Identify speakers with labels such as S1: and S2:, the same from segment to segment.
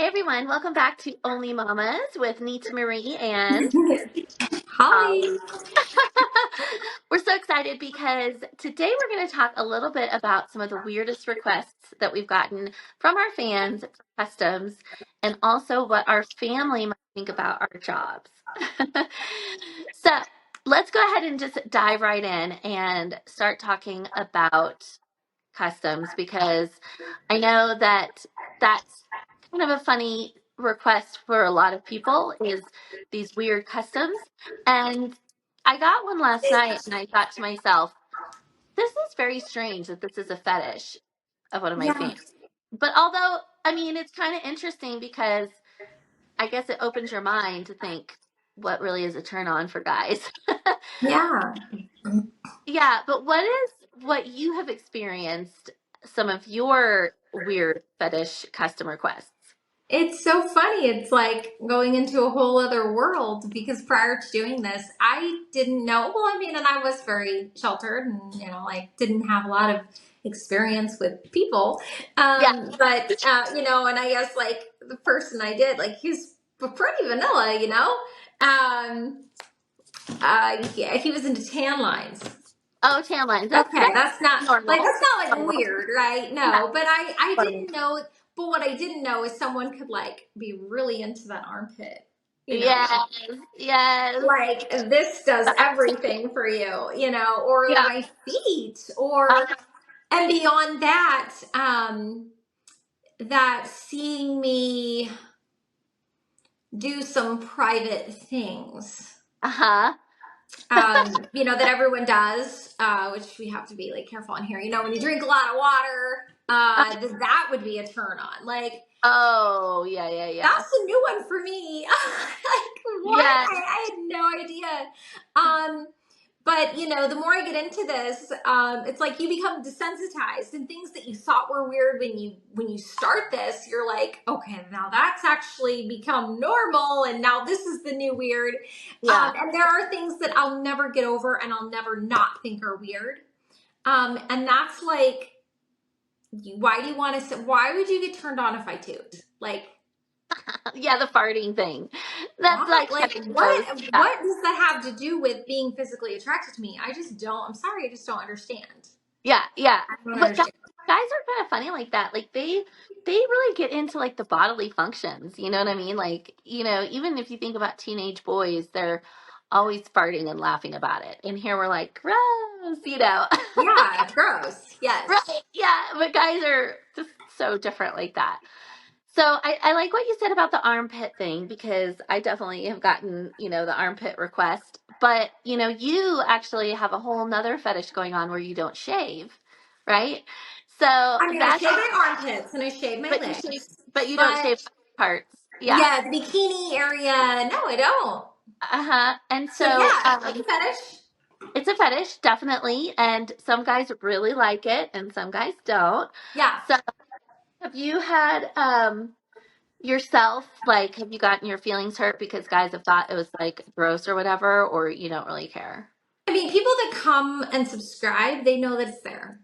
S1: Hey everyone, welcome back to Only Mamas with Nita Marie and
S2: Holly.
S1: Holly. We're so excited because today we're going to talk a little bit about some of the weirdest requests that we've gotten from our fans, customs, and also what our family might think about our jobs. So let's go ahead and just dive right in and start talking about customs because I know that that's kind of a funny request for a lot of people is these weird customs. And I got one last night and I thought to myself, this is very strange that this is a fetish of one of my
S2: Yeah.
S1: fans. But although, I mean, it's kind of interesting because I guess it opens your mind to think what really is a turn on for guys.
S2: Yeah.
S1: Yeah, but what you have experienced some of your weird fetish custom requests?
S2: It's so funny. It's like going into a whole other world because prior to doing this, I didn't know. Well, I mean, and I was very sheltered and, like didn't have a lot of experience with people.
S1: Yeah.
S2: And I guess like the person I did, like he's pretty vanilla. Yeah, he was into tan lines.
S1: Oh, tan lines.
S2: Okay,
S1: That's
S2: that's not
S1: normal.
S2: like
S1: Normal.
S2: weird, right?
S1: Yeah.
S2: No, but I
S1: Funny.
S2: didn't know. But what I didn't know is someone could like be really into that armpit. You know,
S1: Yes. Yes.
S2: like this does
S1: The armpit.
S2: everything for you. Or
S1: Yeah.
S2: my feet,
S1: Uh,
S2: and beyond that, that seeing me do some private things.
S1: uh-huh.
S2: That everyone does, which we have to be like careful on here. When you drink a lot of water, that would be a turn on. Like,
S1: Oh, yeah, yeah, yeah.
S2: that's a new one for me. Like, what?
S1: Yeah.
S2: I had no idea. But the more I get into this, it's like you become desensitized, and things that you thought were weird when you start this, you're like, okay, now that's actually become normal, and now this is the new weird.
S1: Yeah.
S2: And there are things that I'll never get over, and I'll never not think are weird. And that's like, why do you want to? Why would you get turned on if I toot? Like,
S1: Yeah, the farting thing. That's
S2: why?
S1: like
S2: Like,
S1: heaven knows. Yeah.
S2: what does that have to do with being physically attracted to me? I just don't. I'm sorry, I just don't understand.
S1: Yeah, yeah.
S2: I don't
S1: But guys,
S2: understand.
S1: guys are kind of funny like that. Like they really get into like the bodily functions. You know what I mean? Like, even if you think about teenage boys, they're always farting and laughing about it. And here we're like, gross.
S2: Yeah, gross. Yes.
S1: Right. Yeah. But guys are just so different like that. So I like what you said about the armpit thing because I definitely have gotten, the armpit request. But, you actually have a whole nother fetish going on where you don't shave, right? So
S2: I mean, I
S1: that's,
S2: shave my armpits and I shave my
S1: but you shave,
S2: legs,
S1: but you don't
S2: but
S1: shave parts. Yeah.
S2: yeah, the bikini area, no, I don't.
S1: Uh-huh. And
S2: So
S1: so
S2: yeah, it's a fetish.
S1: it's a fetish, definitely. And some guys really like it and some guys don't.
S2: Yeah.
S1: So have you had yourself, like, have you gotten your feelings hurt because guys have thought it was like gross or whatever, or you don't really care?
S2: I mean, people that come and subscribe, they know that it's there.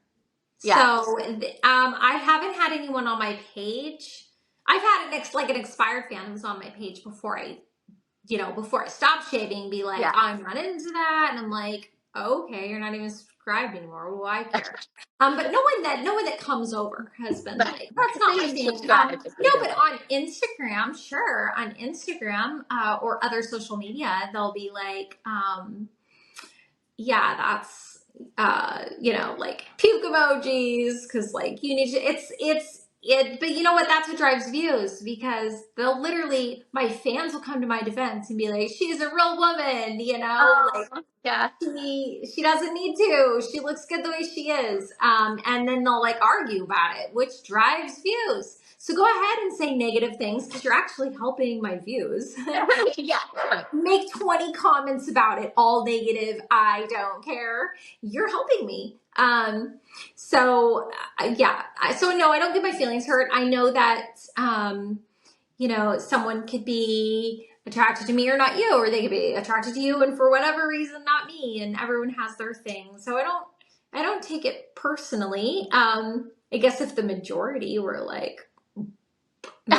S1: Yeah.
S2: So, I haven't had anyone on my page. I've had an expired fan who was on my page before I stopped shaving, be like,
S1: Yeah.
S2: I'm not into that, and I'm like, okay, you're not even subscribed anymore. Well, I care. But no one that comes over has been
S1: But
S2: like, that's
S1: they
S2: not my
S1: didn't
S2: thing.
S1: subscribe if
S2: No,
S1: they didn't
S2: but
S1: like
S2: on Instagram, sure, on Instagram or other social media, they'll be like, yeah, that's like puke emojis because like you need to. It. But you know what? That's what drives views because they'll literally my fans will come to my defense and be like, she's a real woman, like
S1: Oh, yeah.
S2: she doesn't need to. She looks good the way she is. And then they'll like argue about it, which drives views. So go ahead and say negative things because you're actually helping my views.
S1: Yeah.
S2: Make 20 comments about it, all negative. I don't care. You're helping me. Yeah. So no, I don't get my feelings hurt. I know that, someone could be attracted to me or not you, or they could be attracted to you and for whatever reason, not me. And everyone has their thing. So I don't take it personally. I guess if the majority were like,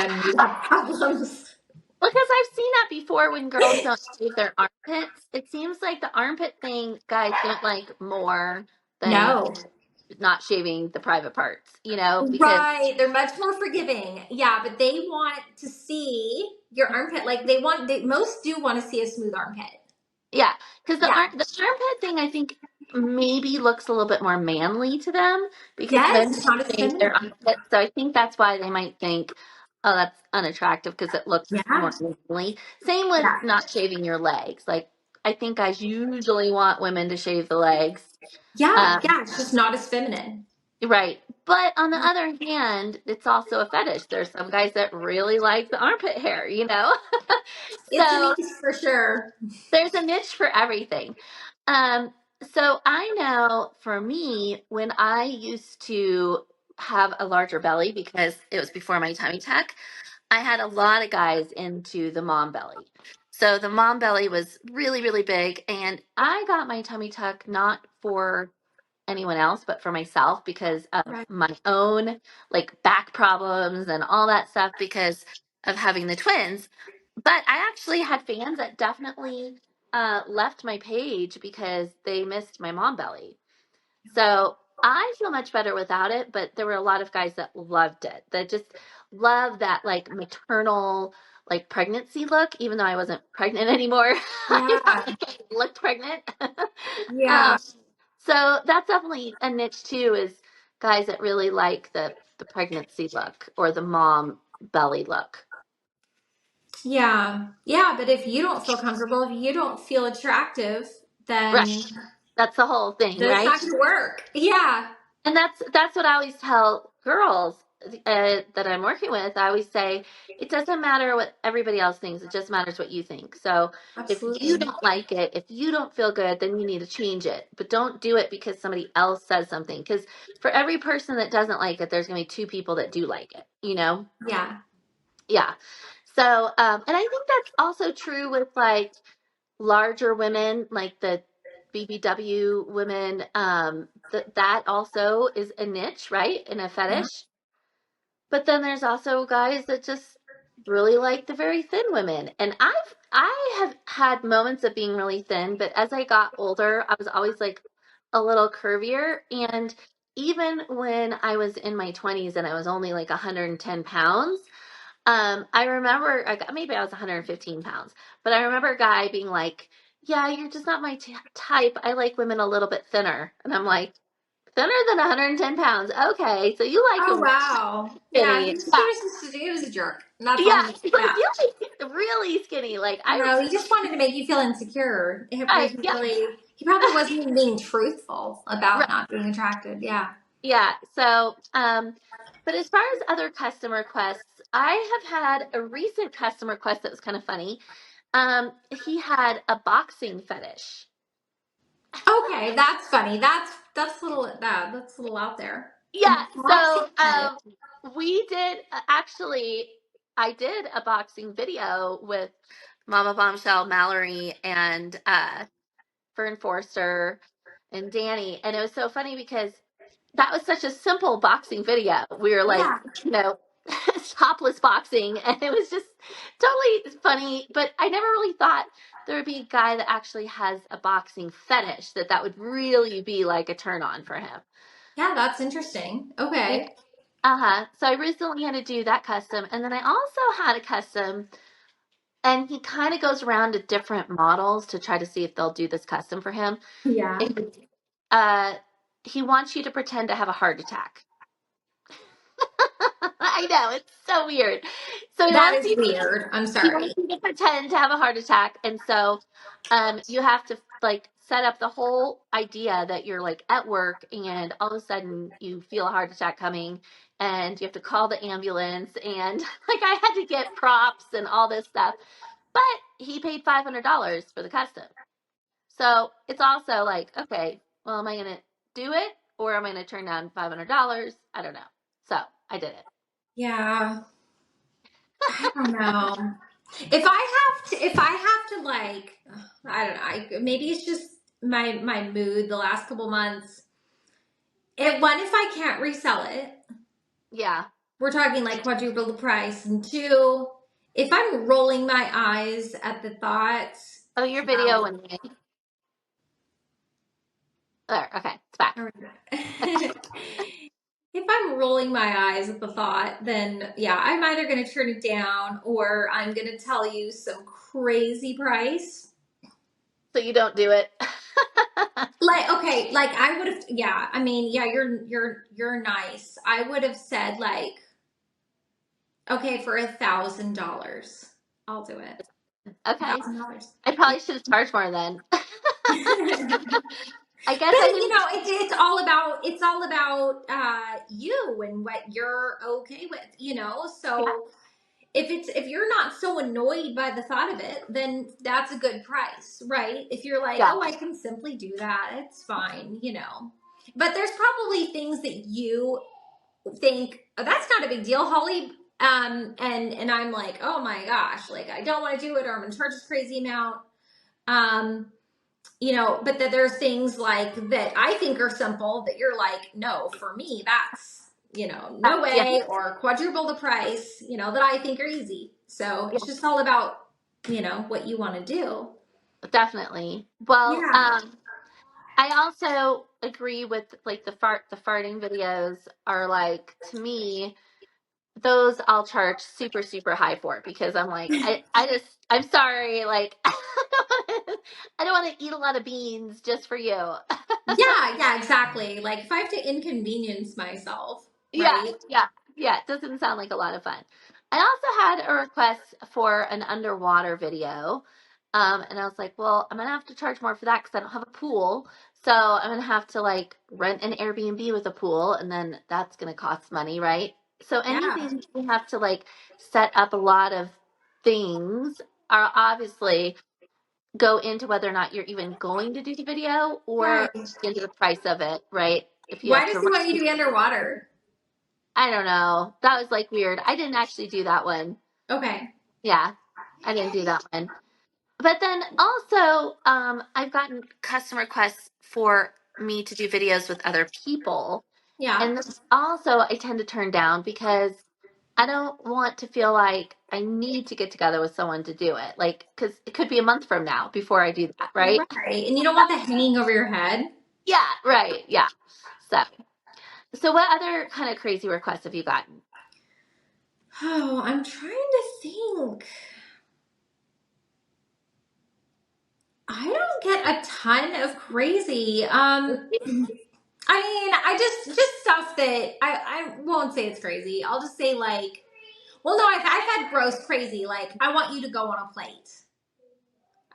S2: when you have problems.
S1: Because I've seen that before when girls don't shave their armpits. It seems like the armpit thing guys don't like more than
S2: No.
S1: not shaving the private parts, because
S2: Right. They're much more forgiving. Yeah, but they want to see your armpit. Like most do want to see a smooth armpit.
S1: yeah, because
S2: Yeah.
S1: the armpit thing I think maybe looks a little bit more manly to them because men
S2: Yes, it's
S1: don't
S2: not as
S1: shave their
S2: feminine.
S1: armpits. So I think that's why they might think, oh, that's unattractive because it looks more
S2: Yeah.
S1: manly. Same with
S2: Yeah.
S1: not shaving your legs. Like I think guys usually want women to shave the legs.
S2: Yeah.
S1: Um,
S2: Yeah. It's just not as feminine.
S1: right. But on the other hand, it's also a fetish. There's some guys that really like the armpit hair.
S2: It's a
S1: So
S2: niche for sure.
S1: there's a niche for everything. Um, so I know for me, when I used to have a larger belly because it was before my tummy tuck, I had a lot of guys into the mom belly. So the mom belly was really, really big. And I got my tummy tuck not for anyone else, but for myself because of
S2: Right.
S1: my own like back problems and all that stuff because of having the twins. But I actually had fans that definitely left my page because they missed my mom belly. So I feel much better without it, but there were a lot of guys that loved it, that just love that like maternal, like pregnancy look, even though I wasn't pregnant anymore. I felt
S2: Yeah.
S1: like I looked pregnant.
S2: Yeah.
S1: um, so that's definitely a niche too, is guys that really like the pregnancy look or the mom belly look.
S2: Yeah. Yeah. But if you don't feel comfortable, if you don't feel attractive,
S1: Right.
S2: then
S1: That's the whole thing,
S2: that's
S1: right?
S2: not going to work. Yeah.
S1: And that's what I always tell girls that I'm working with. I always say it doesn't matter what everybody else thinks; it just matters what you think. So if you
S2: Absolutely.
S1: don't like it, if you don't feel good, then you need to change it. But don't do it because somebody else says something. Because for every person that doesn't like it, there's going to be two people that do like it.
S2: Yeah.
S1: Yeah. So, and I think that's also true with like larger women, like the BBW women. That also is a niche, right? And a
S2: Yeah.
S1: fetish. But then there's also guys that just really like the very thin women. And I have had moments of being really thin, but as I got older, I was always like a little curvier. And even when I was in my 20s and I was only like 110 pounds, I remember maybe I was 115 pounds, but I remember a guy being like, "Yeah, you're just not my type. I like women a little bit thinner." And I'm like, "Thinner than 110 pounds? Okay, so you like
S2: Oh,
S1: him
S2: wow. Yeah.
S1: skinny?"
S2: He was he was a jerk. That's all
S1: Yeah,
S2: he,
S1: he's like,
S2: yeah.
S1: "You like really skinny." Like I
S2: No,
S1: was
S2: he just wanted to make you feel insecure.
S1: right, yeah,
S2: He probably wasn't even being truthful about
S1: right,
S2: not being attracted. Yeah.
S1: yeah. So, but as far as other custom requests, I have had a recent custom request that was kind of funny. He had a boxing fetish.
S2: Okay, that's funny. That's a little that's a little out there. A
S1: Yeah,
S2: boxing
S1: so
S2: fetish.
S1: we did actually, I did a boxing video with Mama Bombshell, Mallory, and Fern Forster and Danny, and it was so funny because that was such a simple boxing video. We were like,
S2: Yeah.
S1: topless boxing, and it was just totally funny. But I never really thought there would be a guy that actually has a boxing fetish that would really be like a turn on for him.
S2: Yeah, that's interesting.
S1: Yeah.
S2: Okay.
S1: Uh-huh. So I recently had to do that custom. And then I also had a custom, and he kind of goes around to different models to try to see if they'll do this custom for him.
S2: Yeah.
S1: And, uh, he wants you to pretend to have a heart attack. I know, it's so weird. So
S2: That is weird. I'm
S1: he wants
S2: sorry.
S1: you to pretend to have a heart attack. And so you have to like set up the whole idea that you're like at work and all of a sudden you feel a heart attack coming and you have to call the ambulance and like I had to get props and all this stuff. But he paid $500 for the custom. So it's also like, okay, well, am I going to do it or am I going to turn down $500? I don't know. So I did it.
S2: Yeah. I don't know. If I have to like, I don't know. Maybe it's just my mood the last couple months. If I can't resell it,
S1: Yeah.
S2: we're talking like quadruple the price. And two, if I'm rolling my eyes at the thought,
S1: Oh, your video
S2: wow.
S1: went away. There, okay, it's back.
S2: If I'm rolling my eyes at the thought, then yeah, I'm either going to turn it down or I'm going to tell you some crazy price.
S1: So you don't do it.
S2: Like, okay, like I would have, yeah, I mean, yeah, you're nice. I would have said like, okay, for $1,000, I'll do it.
S1: Okay.
S2: $1,000.
S1: I
S2: Yeah.
S1: probably should have charged more then. I guess
S2: But
S1: I
S2: you
S1: didn't.
S2: know, it's all about you and what you're okay with, you know.
S1: Yeah,
S2: So if you're not so annoyed by the thought of it, then that's a good price, right? If you're like,
S1: yeah,
S2: oh, I can simply do that, it's fine, you know. But there's probably things that you think, oh, that's not a big deal, Holly. And I'm like, oh my gosh, like I don't want to do it, or I'm gonna charge this crazy amount. Um, you know, but that there's things like that I think are simple that you're like, no, for me, that's, you know, no
S1: yeah,
S2: way, or quadruple the price, you know, that I think are easy. So
S1: yeah,
S2: it's just all about, you know, what you want to do.
S1: definitely. Well,
S2: Yeah.
S1: I also agree with like the farting videos are like to me those I'll charge super super high for because I'm like I'm sorry like I don't want to eat a lot of beans just for you.
S2: Yeah, yeah, exactly. Like if I have to inconvenience myself,
S1: Yeah,
S2: right?
S1: yeah, yeah. It doesn't sound like a lot of fun. I also had a request for an underwater video. And I was like, well, I'm gonna have to charge more for that because I don't have a pool. So I'm gonna have to like rent an Airbnb with a pool, and then that's gonna cost money, right? So
S2: Yeah,
S1: anything you have to like set up a lot of things are obviously go into whether or not you're even going to do the video or
S2: right.
S1: into the price of it, right? If you
S2: Why
S1: have
S2: does
S1: to
S2: he want
S1: rent
S2: you to be underwater?
S1: I don't know. That was like weird. I didn't actually do that one.
S2: Okay.
S1: Yeah, I didn't do that one. But then also, I've gotten custom requests for me to do videos with other people.
S2: Yeah.
S1: And this also I tend to turn down because I don't want to feel like I need to get together with someone to do it. Like, because it could be a month from now before I do that, right?
S2: Right. And you don't want that hanging over your head.
S1: Yeah, right. Yeah. So, so what other kind of crazy requests have you gotten?
S2: Oh, I'm trying to think. I don't get a ton of crazy. I mean, I just stuff that I won't say it's crazy. I'll just say like, well, no, I've had gross crazy. Like, I want you to go on a plate,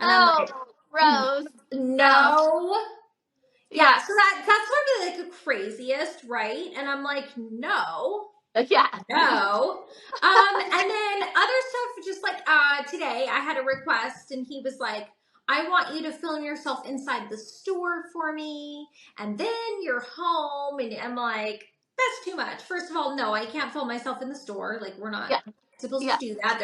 S2: and I'm
S1: Oh,
S2: like,
S1: Rose. No.
S2: no.
S1: Yeah.
S2: Yeah, so that's sort of like the craziest, right? And I'm like, no.
S1: Yeah.
S2: No. And then other stuff, just like today, I had a request, and he was like, I want you to film yourself inside the store for me, and then you're home. And I'm like, that's too much. First of all, no, I can't film myself in the store. Like, we're not
S1: Yeah.
S2: supposed to
S1: Yeah.
S2: do that.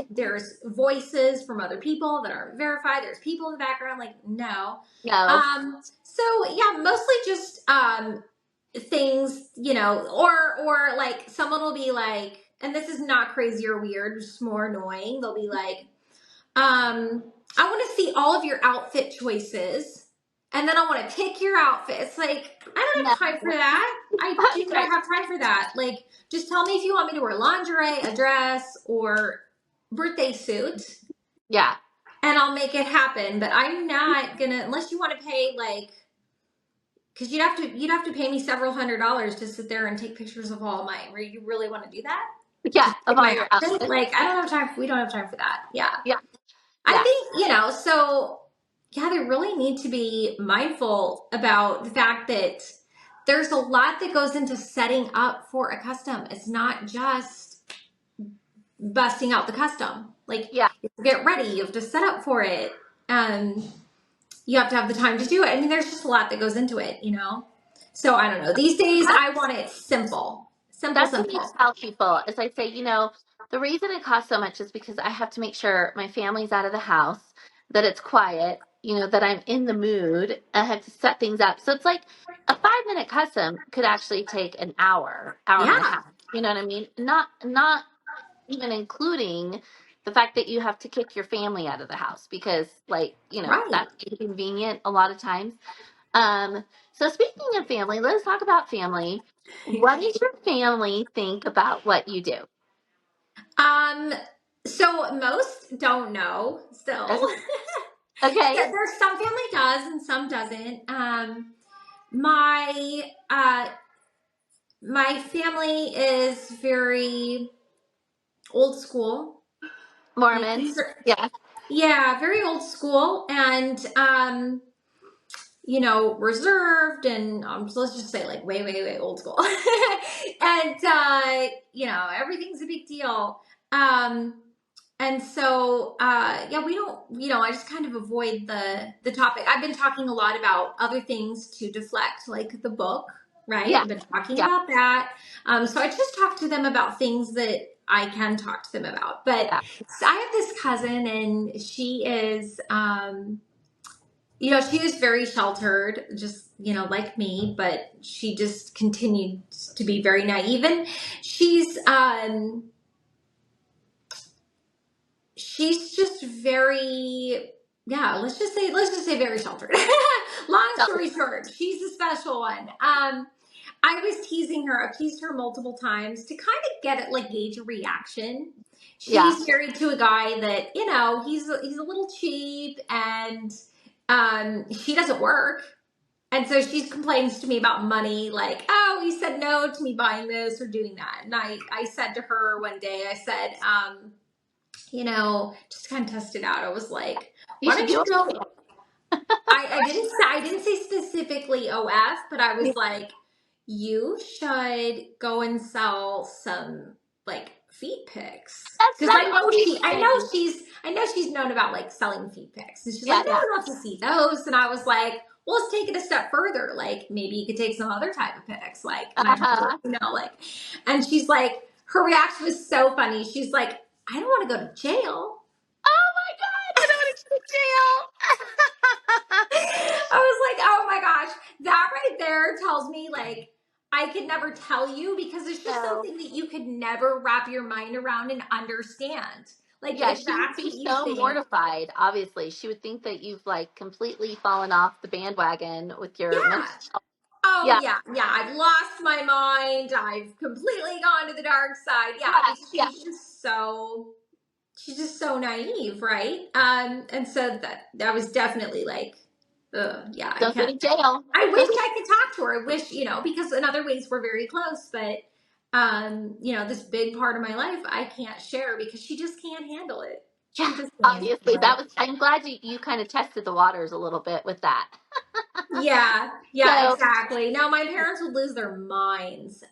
S2: There's voices from other people that aren't verified. There's people in the background. Like, no.
S1: No.
S2: So yeah, mostly just things, you know, or like someone will be like, and this is not crazy or weird, just more annoying. They'll be like, I want to see all of your outfit choices, and then I want to pick your outfit. It's like, I don't
S1: No.
S2: have time for that. I do not
S1: Right.
S2: have time for that. Like, just tell me if you want me to wear lingerie, a dress, or birthday suit,
S1: Yeah.
S2: and I'll make it happen. But I'm not gonna, unless you want to pay like, because you'd have to pay me several $100s to sit there and take pictures of all my. Where you really want to do that?
S1: Yeah.
S2: Just
S1: Of
S2: pick
S1: all
S2: my
S1: your
S2: outfit?
S1: outfits.
S2: Like, I don't have time. We don't have time for that. Yeah,
S1: Yeah.
S2: I
S1: Yeah.
S2: think you know. So yeah, they really need to be mindful about the fact that there's a lot that goes into setting up for a custom. It's not just busting out the custom. Like,
S1: Yeah.
S2: you have to get ready. You have to set up for it. You have to have the time to do it. I mean, there's just a lot that goes into it, you know? So I don't know. These days, I
S1: That's
S2: want it simple. Simple,
S1: that's what I
S2: simple.
S1: tell people. Is I say, the reason it costs so much is because I have to make sure my family's out of the house, that it's quiet, that I'm in the mood. I have to set things up. So it's like a 5-minute custom could actually take an hour, hour and a
S2: Yeah.
S1: half. You know what I mean? Not even including the fact that you have to kick your family out of the house because, like,
S2: Right.
S1: that's inconvenient a lot of times. Um, so speaking of family, let's talk about family. What does your family think about what you do?
S2: Um, so most don't know still.
S1: Okay. Okay.
S2: Yeah, there's some family does and some doesn't. My my family is very old school.
S1: Mormons. Yeah.
S2: Yeah, very old school, and reserved, and so let's just say like way, way, way old school. And everything's a big deal. Um, and so yeah, we don't, I just kind of avoid the topic. I've been talking a lot about other things to deflect, like the book, right?
S1: Yeah.
S2: I've been talking
S1: Yeah.
S2: about that. So I just talk to them about things that I can talk to them about. But
S1: Yeah.
S2: so I have this cousin, and she is she was very sheltered, just, like me, but she just continued to be very naive. And she's just very, yeah, let's just say very sheltered. Long
S1: So,
S2: story short, she's a special one. I was teasing her. I've teased her multiple times to kind of get it, like, gauge a reaction.
S1: yeah.
S2: She's married to a guy that, he's a little cheap, and she doesn't work. And so she complains to me about money, like, oh, he said no to me buying this or doing that. And I said to her one day, I said, just kind of test it out. I was like,
S1: You
S2: why
S1: should
S2: don't
S1: do
S2: you
S1: it.
S2: go? I didn't say specifically OF, but I was like, you should go and sell some, like, feet pics, because
S1: That's what we say.
S2: I know she's known about, like, selling feet pics, and she's like,
S1: Yeah.
S2: no,
S1: Yeah.
S2: I want to see those. And I was like, well, let's take it a step further. Like, maybe you could take some other type of pics, like,
S1: Uh-huh.
S2: like. And she's like, her reaction was so funny. She's like, I don't want to go to jail.
S1: Oh my God. I don't want to go to jail.
S2: I was like, oh my gosh, that right there tells me, like, I could never tell you, because it's just
S1: So,
S2: something that you could never wrap your mind around and understand. Like,
S1: yeah,
S2: if
S1: she would
S2: that's
S1: be
S2: what you
S1: so
S2: think,
S1: mortified, obviously. She would think that you've, like, completely fallen off the bandwagon with your
S2: yeah.
S1: mental.
S2: Oh
S1: Yeah.
S2: yeah, yeah. I've lost my mind. I've completely gone to the dark side. Yeah,
S1: Yeah.
S2: because
S1: Yeah.
S2: she's just so naive, right? And so that was definitely like, yeah, I
S1: Don't go
S2: can't.
S1: to jail.
S2: I
S1: Don't
S2: wish
S1: go.
S2: I could talk to her. I wish, because in other ways we're very close, but this big part of my life I can't share because she just can't handle it.
S1: Yeah.
S2: She just can't
S1: Obviously,
S2: handle
S1: that
S2: it.
S1: was. I'm glad you kind of tested the waters a little bit with that.
S2: Yeah, yeah,
S1: So,
S2: exactly. No, my parents would lose their minds.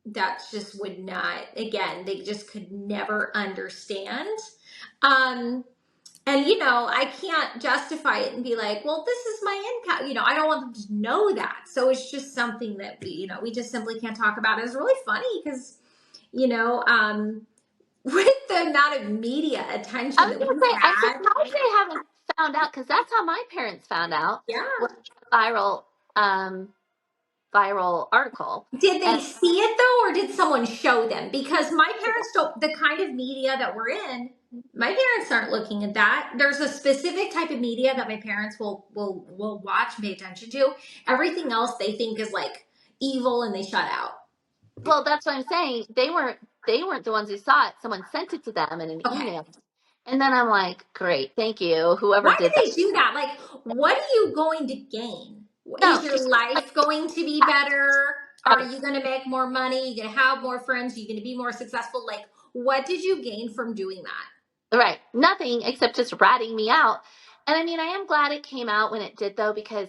S2: That just would not, again, they just could never understand. Um, and I can't justify it and be like, well, this is my income. I don't want them to know that. So it's just something that we just simply can't talk about. It's really funny because, you know, um, with the amount of media
S1: I
S2: attention
S1: was
S2: that
S1: gonna
S2: we've
S1: say, I'm
S2: had,
S1: surprised they haven't found out because that's how my parents found out. Was
S2: yeah.
S1: a um, viral article,
S2: Did they
S1: and
S2: see it though, or did someone show them? Because my parents don't, the kind of media that we're in, my parents aren't looking at that. There's a specific type of media that my parents will watch and pay attention to. Everything else they think is like evil, and they shut out.
S1: well, that's what I'm saying. They weren't the ones who saw it. Someone sent it to them in an
S2: Okay.
S1: email, and then I'm like, great, thank you, whoever
S2: Why do
S1: did that.
S2: they do that? Like, what are you going to gain?
S1: No,
S2: Is your
S1: she's like,
S2: life going to be better? Are
S1: right,
S2: you going to make more money? Are you going to have more friends? Are you going to be more successful? Like, what did you gain from doing that?
S1: right, nothing except just ratting me out. And I mean, I am glad it came out when it did, though, because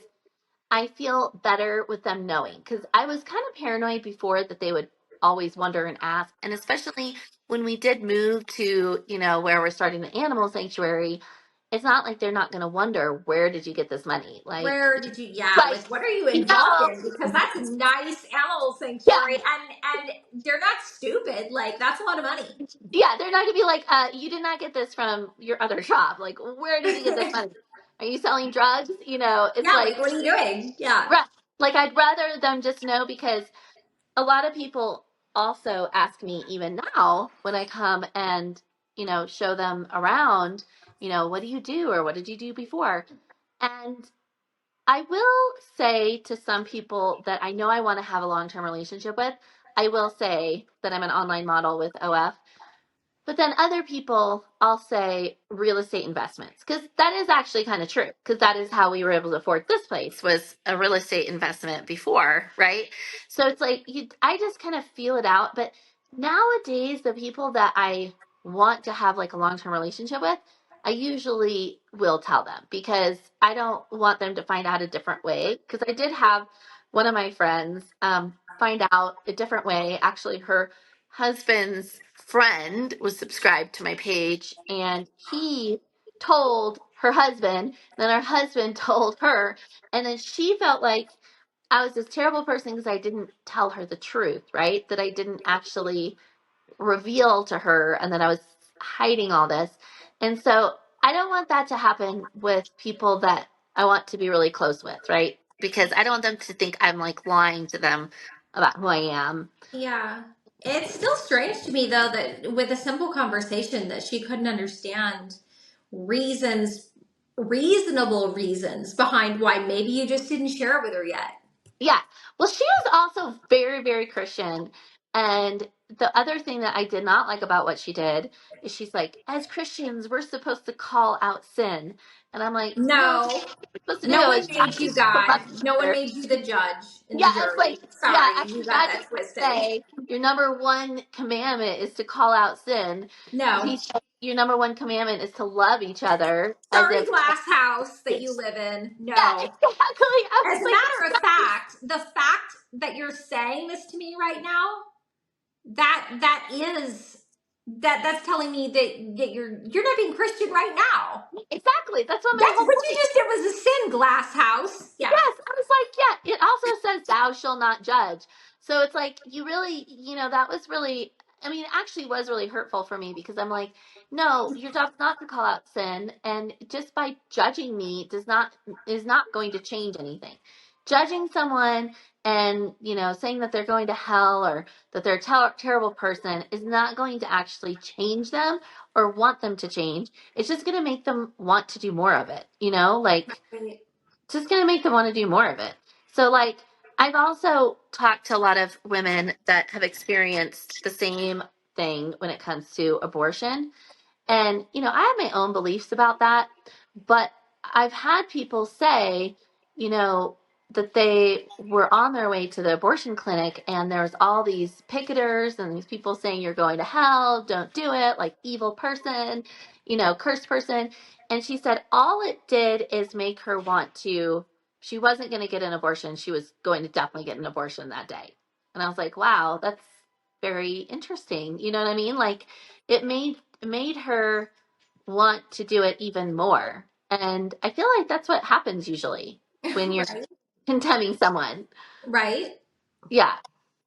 S1: I feel better with them knowing because I was kind of paranoid before that they would always wonder and ask. And especially when we did move to, where we're starting the animal sanctuary, it's not like they're not going to wonder, where did you get this money?
S2: Where did you, yeah,
S1: Like,
S2: like, what are you
S1: you
S2: involved
S1: know,
S2: in? Because that's a nice animal
S1: yeah,
S2: sanctuary, and they're not stupid. Like, that's a lot of money.
S1: yeah, they're not going to be like, you did not get this from your other job. Like, where did you get this money? Are you selling drugs? It's
S2: Yeah, like,
S1: like,
S2: what are you doing? Yeah.
S1: right. Like, I'd rather them just know because a lot of people also ask me even now when I come and, show them around, what do you do or what did you do before? And I will say to some people that I know I want to have a long-term relationship with, I will say that I'm an online model with OF. But then other people, I'll say real estate investments, because that is actually kind of true, because that is how we were able to afford this place was a real estate investment before, right? So it's like I just kind of feel it out. But nowadays, the people that I want to have like a long-term relationship with, I usually will tell them because I don't want them to find out a different way. Because I did have one of my friends find out a different way. Actually, her husband's friend was subscribed to my page and he told her husband, then her husband told her, and then she felt like I was this terrible person because I didn't tell her the truth, right? That I didn't actually reveal to her and that I was hiding all this. And so I don't want that to happen with people that I want to be really close with, right? Because I don't want them to think I'm like lying to them about who I am.
S2: Yeah. It's still strange to me though that with a simple conversation that she couldn't understand reasons, reasonable reasons behind why maybe you just didn't share it with her yet.
S1: Yeah. Well, she was also very, very Christian. And the other thing that I did not like about what she did is she's like, as Christians, we're supposed to call out sin. And I'm like, no, what
S2: No,
S1: we're supposed to
S2: no
S1: do
S2: one
S1: is
S2: made you
S1: actually to
S2: God.
S1: love each
S2: No one
S1: other.
S2: made you the judge and the
S1: Yeah, it's
S2: jury.
S1: like, yeah,
S2: Sorry, you
S1: actually,
S2: got
S1: God
S2: that
S1: doesn't
S2: twisted.
S1: say your number one commandment is to call out sin.
S2: No.
S1: He said your number one commandment is to love each other as
S2: Sorry,
S1: if,
S2: glass house that
S1: yeah,
S2: you live in. No.
S1: exactly. I
S2: As
S1: was
S2: a
S1: like,
S2: matter of fact, the fact that you're saying this to me right now, that's telling me that you're not being Christian right now.
S1: exactly. That's what my
S2: That's
S1: whole
S2: what you
S1: point.
S2: just did was a sin, glass house. Yeah.
S1: Yes, I was like, yeah, it also says thou shall not judge. So it's like you really, that was really I mean, it actually was really hurtful for me because I'm like, no, your job's not to call out sin, and just by judging me is not going to change anything. Judging someone and, saying that they're going to hell or that they're a terrible person is not going to actually change them or want them to change. It's just going to make them want to do more of it, like
S2: Right.
S1: just going to make them want to do more of it. So, like, I've also talked to a lot of women that have experienced the same thing when it comes to abortion. And, I have my own beliefs about that, but I've had people say, you know, that they were on their way to the abortion clinic and there's all these picketers and these people saying you're going to hell, don't do it, like evil person, cursed person. And she said all it did is make her want to, she wasn't going to get an abortion. She was going to definitely get an abortion that day. And I was like, wow, that's very interesting. You know what I mean? Like it made her want to do it even more. And I feel like that's what happens usually when you're
S2: Right.
S1: condemning someone.
S2: Right.
S1: Yeah.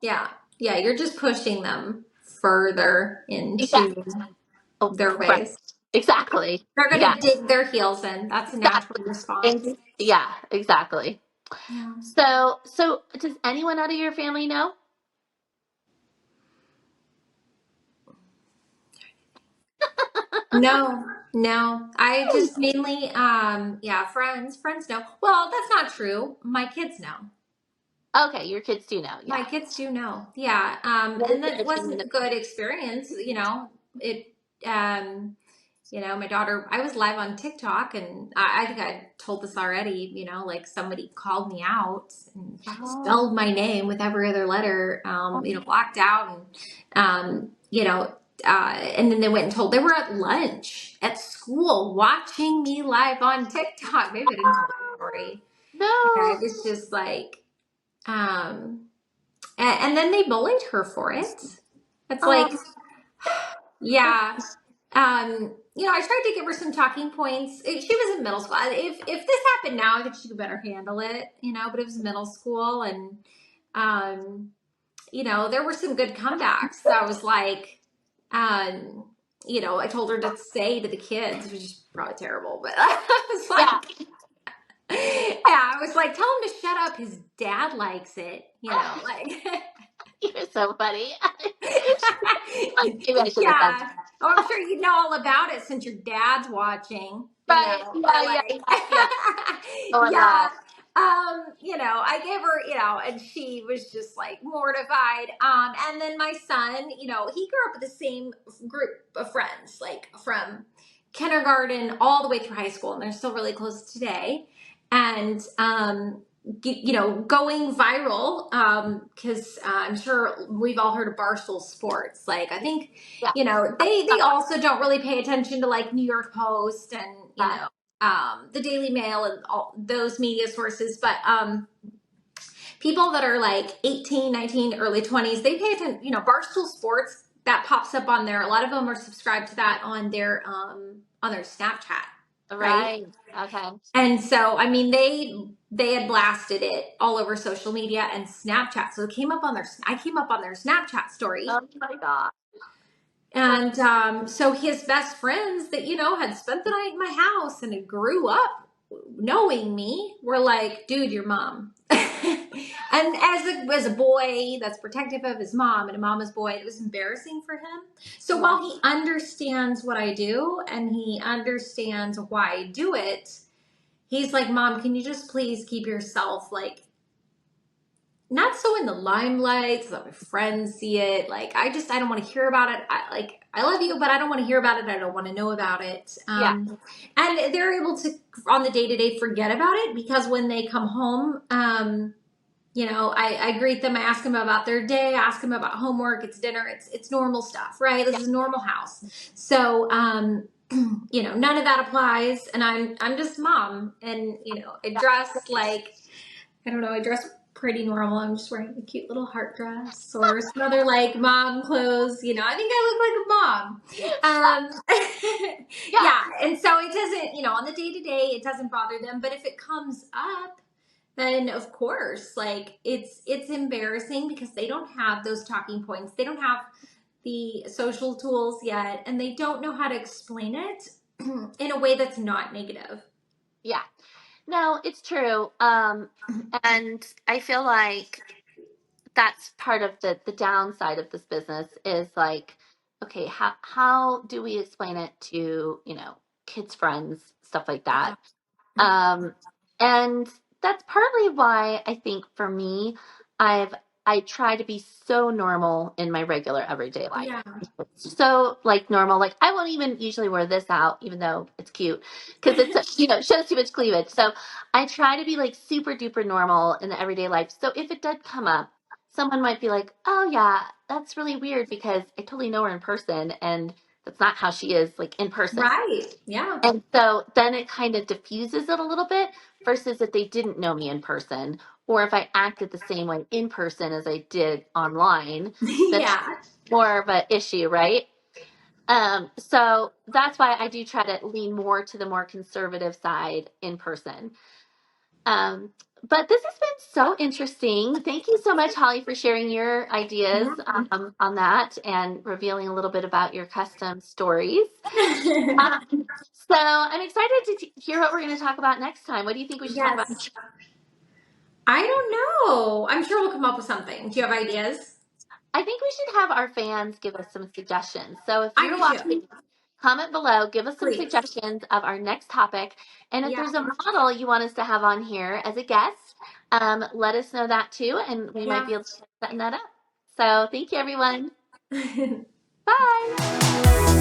S2: Yeah. Yeah. You're just pushing them further
S1: Yeah.
S2: into
S1: Oh,
S2: their
S1: right.
S2: ways.
S1: Exactly.
S2: They're
S1: Yeah.
S2: gonna dig their heels in. That's a natural
S1: Exactly.
S2: response.
S1: And yeah, exactly.
S2: Yeah.
S1: So does anyone out of your family know?
S2: No, no. I just mainly, yeah, friends know. Well, that's not true. My kids know.
S1: Okay, your kids do know.
S2: My
S1: Yeah.
S2: kids do know. Yeah.
S1: What is
S2: And
S1: their
S2: that
S1: opinion
S2: wasn't a
S1: of
S2: good experience. It, um, my daughter, I was live on TikTok and I think I told this already, like somebody called me out and
S1: Oh,
S2: spelled my name with every other letter, blocked out and then they went and told they were at lunch at school watching me live on TikTok. Maybe I didn't tell the story. And
S1: no.
S2: it was just like, um, and then they bullied her for it. It's
S1: Oh,
S2: like, yeah. I tried to give her some talking points. She was in middle school. If this happened now, I think she could better handle it, but it was middle school and um, there were some good comebacks. So I was like, I told her to say to the kids, which is probably terrible, but I was
S1: yeah.
S2: like, yeah, I was like, tell him to shut up. His dad likes it, like
S1: You're so funny. Maybe I should have said
S2: Yeah. Oh, I'm sure you know all about it since your dad's watching,
S1: right.
S2: or
S1: Yeah, yeah,
S2: like,
S1: yeah, yeah. Or
S2: yeah. I gave her, and she was just like mortified. And then my son, he grew up with the same group of friends, like from kindergarten all the way through high school, and they're still really close today. And, going viral, because I'm sure we've all heard of Barstool Sports. Like, I think,
S1: yeah.
S2: they also don't really pay attention to like New York Post and,
S1: Yeah.
S2: the Daily Mail and all those media sources. But people that are like 18, 19, early 20s, they pay attention. Barstool Sports, that pops up on there. A lot of them are subscribed to that on their Snapchat, right?
S1: Right. Okay.
S2: And so, I mean, they had blasted it all over social media and Snapchat. So I came up on their Snapchat story.
S1: Oh my God.
S2: And so his best friends that, had spent the night in my house and had grew up knowing me were like, dude, your mom. And as a boy that's protective of his mom and a mama's boy, it was embarrassing for him. So while he understands what I do and he understands why I do it, he's like, Mom, can you just please keep yourself like not so in the limelight so that my friends see it. Like, I don't want to hear about it. I love you, but I don't want to hear about it. I don't want to know about it.
S1: Yeah.
S2: And they're able to, on the day-to-day, forget about it because when they come home, I greet them. I ask them about their day. I ask them about homework. It's dinner. It's normal stuff, right? This
S1: Yeah.
S2: is a normal house. So, none of that applies. And I'm just mom. And, I dress like, I don't know, I dress pretty normal. I'm just wearing a cute little heart dress or some other like mom clothes. I think I look like a mom.
S1: Yeah.
S2: Yeah. And so it doesn't, on the day to day, it doesn't bother them. But if it comes up, then of course, like it's embarrassing because they don't have those talking points. They don't have the social tools yet, and they don't know how to explain it in a way that's not negative.
S1: Yeah. No, it's true. And I feel like that's part of the downside of this business is like, okay, how do we explain it to, kids, friends, stuff like that? Um, and that's partly why I think for me, I try to be so normal in my regular everyday life.
S2: Yeah.
S1: So like normal, like I won't even usually wear this out, even though it's cute, because it's shows too much cleavage. So I try to be like super duper normal in the everyday life. So if it did come up, someone might be like, "Oh yeah, that's really weird because I totally know her in person, and that's not how she is like in person."
S2: Right. Yeah.
S1: And so then it kind of diffuses it a little bit versus if they didn't know me in person or if I acted the same way in person as I did online, then
S2: Yeah.
S1: more of an issue, right? So that's why I do try to lean more to the more conservative side in person. Um, but this has been so interesting. Thank you so much, Holly, for sharing your ideas on that and revealing a little bit about your custom stories. So I'm excited to hear what we're going to talk about next time. What do you think we should talk about?
S2: Yes. I don't know. I'm sure we'll come up with something. Do you have ideas?
S1: I think we should have our fans give us some suggestions. So if
S2: I
S1: you're
S2: do too.
S1: watching, comment below, give us some
S2: Please.
S1: suggestions of our next topic. And if
S2: Yeah.
S1: there's a model you want us to have on here as a guest, let us know that too. And we might
S2: Yeah.
S1: be able to set that up. So thank you, everyone. Bye.